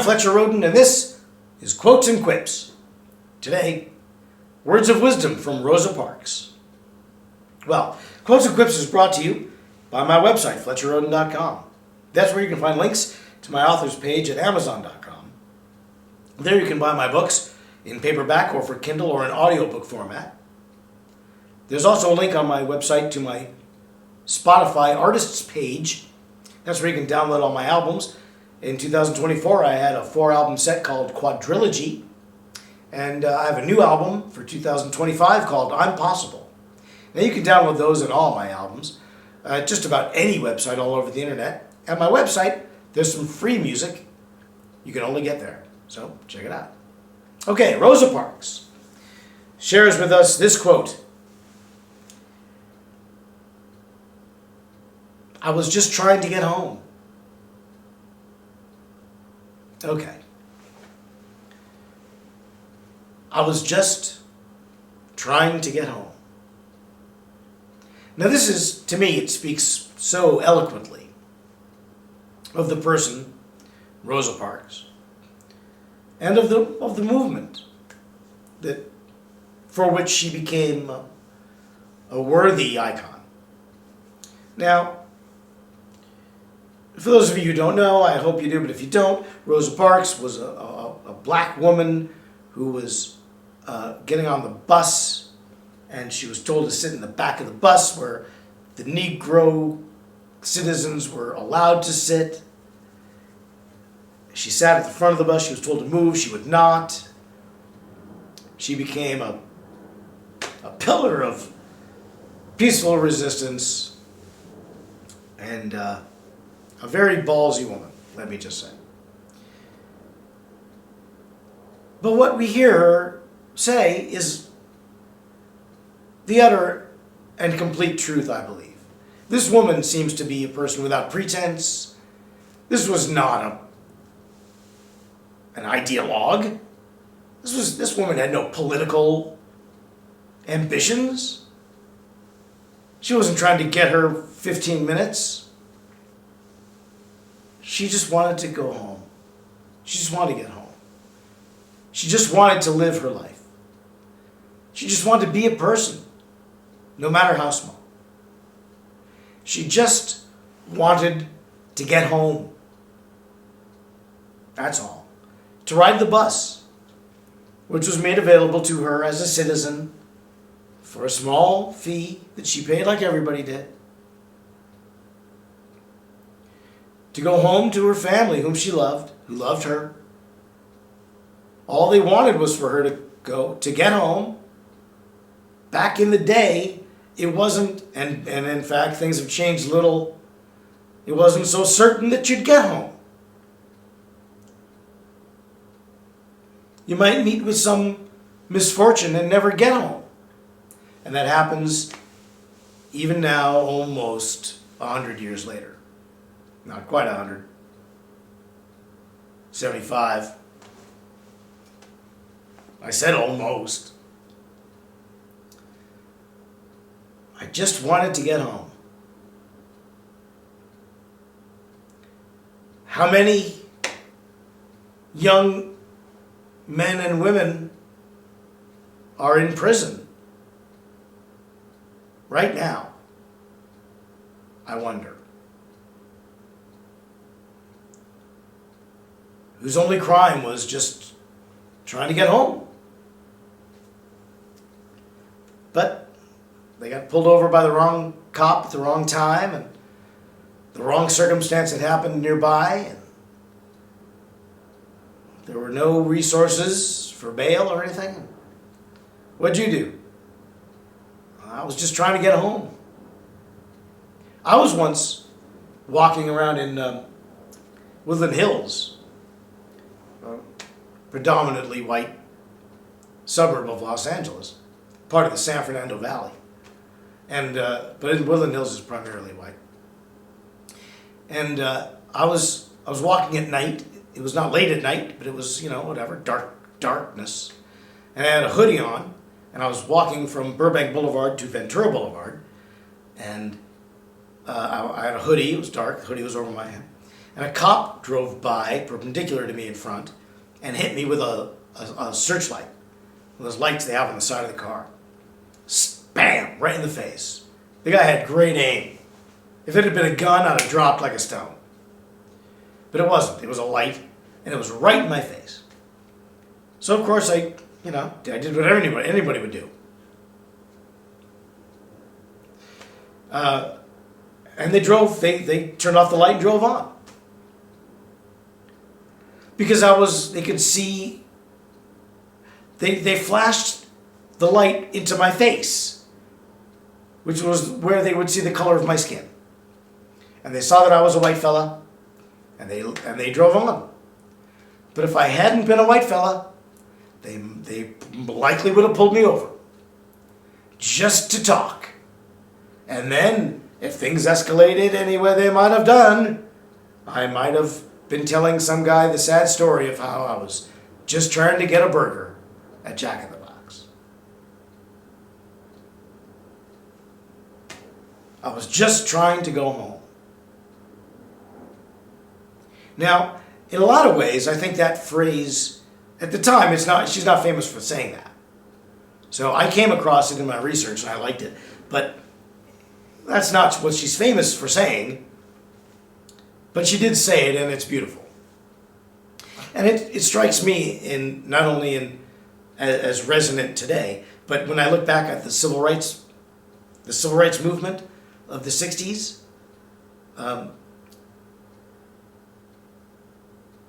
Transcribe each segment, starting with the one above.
Fletcher Rhoden, and this is Quotes and Quips. Today, words of wisdom from Rosa Parks. Well, Quotes and Quips is brought to you by my website, FletcherRhoden.com. That's where you can find links to my author's page at Amazon.com. There you can buy my books in paperback or for Kindle or in audiobook format. There's also a link on my website to my Spotify artists page. That's where you can download all my albums. In 2024, I had a 4-album set called Quadrilogy. And I have a new album for 2025 called I'm Possible. Now you can download those and all my albums just about any website all over the internet. At my website, there's some free music you can only get there. So check it out. Okay, Rosa Parks shares with us this quote. I was just trying to get home. Okay. I was just trying to get home. Now this is, to me, it speaks so eloquently of the person, Rosa Parks, and of the movement that for which she became a worthy icon. Now, for those of you who don't know, I hope you do, but if you don't, Rosa Parks was a black woman who was getting on the bus, and she was told to sit in the back of the bus where the Negro citizens were allowed to sit. She sat at the front of the bus. She was told to move. She would not. She became a pillar of peaceful resistance and a very ballsy woman, let me just say. But what we hear her say is the utter and complete truth, I believe. This woman seems to be a person without pretense. This was not an ideologue. This woman had no political ambitions. She wasn't trying to get her 15 minutes. She just wanted to go home. She just wanted to get home. She just wanted to live her life. She just wanted to be a person, no matter how small. She just wanted to get home. That's all. To ride the bus, which was made available to her as a citizen for a small fee that she paid like everybody did. To go home to her family, whom she loved, who loved her. All they wanted was for her to get home. Back in the day, it wasn't, and in fact things have changed little, it wasn't so certain that you'd get home. You might meet with some misfortune and never get home. And that happens even now, almost 100 years later. Not quite 100. 75. I said almost. I just wanted to get home. How many young men and women are in prison right now? I wonder. Whose only crime was just trying to get home. But they got pulled over by the wrong cop at the wrong time, and the wrong circumstance had happened nearby, and there were no resources for bail or anything. What'd you do? I was just trying to get home. I was once walking around in Woodland Hills, a predominantly white suburb of Los Angeles, part of the San Fernando Valley. And but in Woodland Hills is primarily white. And I was walking at night. It was not late at night, but it was, whatever, darkness. And I had a hoodie on, and I was walking from Burbank Boulevard to Ventura Boulevard. And I had a hoodie. It was dark. The hoodie was over my head. And a cop drove by, perpendicular to me in front, and hit me with a searchlight. Those lights they have on the side of the car. Bam! Right in the face. The guy had great aim. If it had been a gun, I'd have dropped like a stone. But it wasn't. It was a light, and it was right in my face. So, of course, I did what anybody would do. And they turned off the light and drove on. Because they could see, they flashed the light into my face, which was where they would see the color of my skin. And they saw that I was a white fella, and they drove on. But if I hadn't been a white fella, they likely would have pulled me over. Just to talk. And then, if things escalated any way they might have done, I might have been telling some guy the sad story of how I was just trying to get a burger at Jack in the Box. I was just trying to go home. Now, in a lot of ways, I think that phrase, at the time, she's not famous for saying that. So I came across it in my research and I liked it. But that's not what she's famous for saying. But she did say it, and it's beautiful. And it strikes me not only as resonant today, but when I look back at the civil rights movement of the 60s,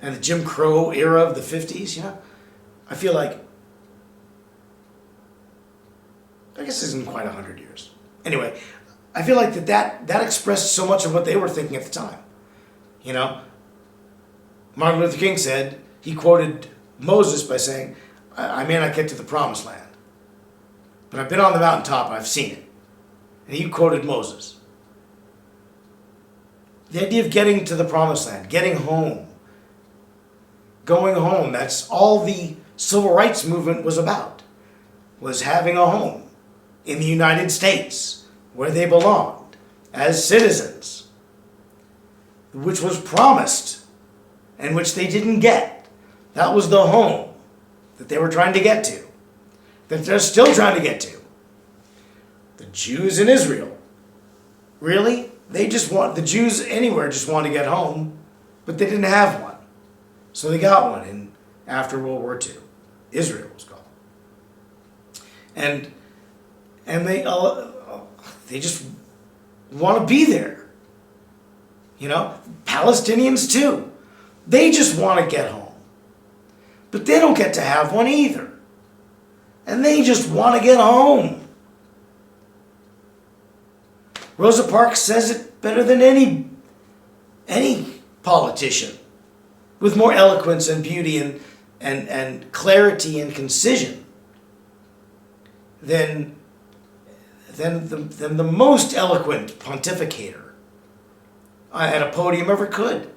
and the Jim Crow era of the 50s, I feel like, I guess it isn't quite 100 years. Anyway, I feel like that expressed so much of what they were thinking at the time. Martin Luther King said, he quoted Moses by saying, I may not get to the promised land, but I've been on the mountaintop and I've seen it. And he quoted Moses. The idea of getting to the promised land, getting home, going home, that's all the civil rights movement was about, was having a home in the United States where they belonged as citizens, which was promised and which they didn't get. That was the home that they were trying to get to, that they're still trying to get to. The Jews in Israel, really? The Jews anywhere just want to get home, but they didn't have one. So they got one after World War II. Israel was called. And they just want to be there. Palestinians too. They just want to get home. But they don't get to have one either. And they just want to get home. Rosa Parks says it better than any politician, with more eloquence and beauty and clarity and concision than the most eloquent pontificator at a podium ever could.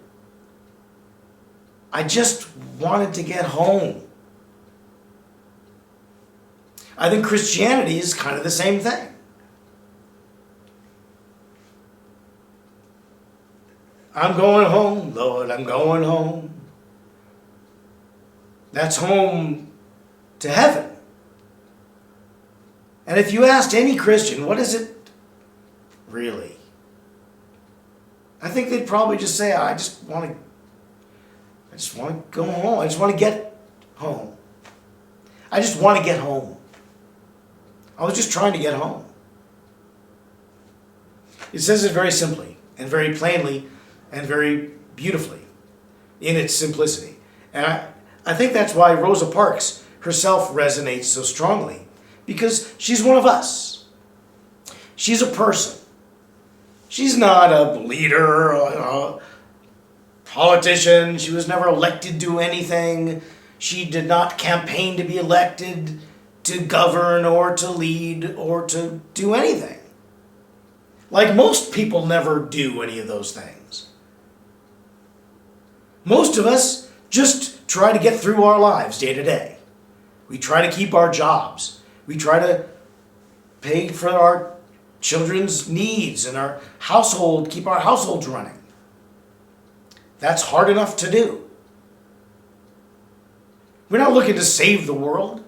I just wanted to get home. I think Christianity is kind of the same thing. I'm going home, Lord, I'm going home. That's home to heaven. And if you asked any Christian, what is it really? I think they'd probably just say, I just want to go home. I just want to get home. I just want to get home. I was just trying to get home. It says it very simply and very plainly and very beautifully in its simplicity. And I think that's why Rosa Parks herself resonates so strongly, because she's one of us. She's a person. She's not a leader or a politician. She was never elected to anything. She did not campaign to be elected to govern or to lead or to do anything. Like most people never do any of those things. Most of us just try to get through our lives day to day. We try to keep our jobs. We try to pay for our children's needs and our household, keep our households running. That's hard enough to do. We're not looking to save the world.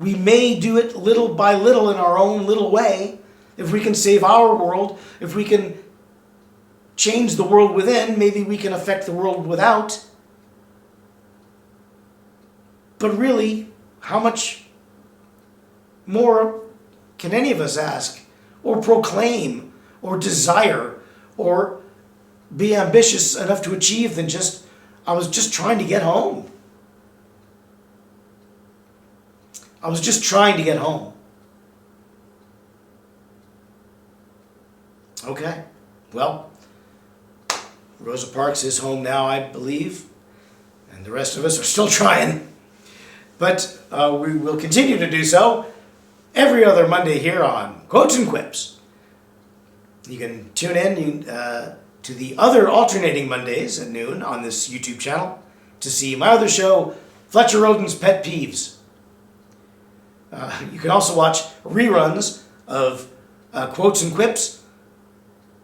We may do it little by little in our own little way. If we can save our world, if we can change the world within, maybe we can affect the world without. But really, how much more can any of us ask, or proclaim, or desire, or be ambitious enough to achieve than just, I was just trying to get home. I was just trying to get home. Okay, well, Rosa Parks is home now, I believe, and the rest of us are still trying. But we will continue to do so every other Monday here on Quotes and Quips. You can tune in to the other alternating Mondays at noon on this YouTube channel to see my other show, Fletcher Rhoden's Pet Peeves. You can also watch reruns of Quotes and Quips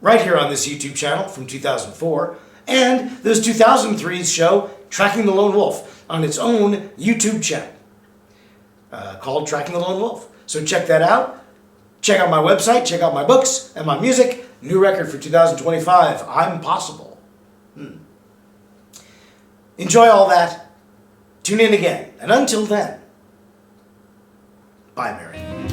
right here on this YouTube channel from 2004, and this 2003's show, Tracking the Lone Wolf, on its own YouTube channel called Tracking the Lone Wolf. So check that out. Check out my website, check out my books and my music. New record for 2025, I'm Possible. Enjoy all that. Tune in again. And until then, bye, Mary.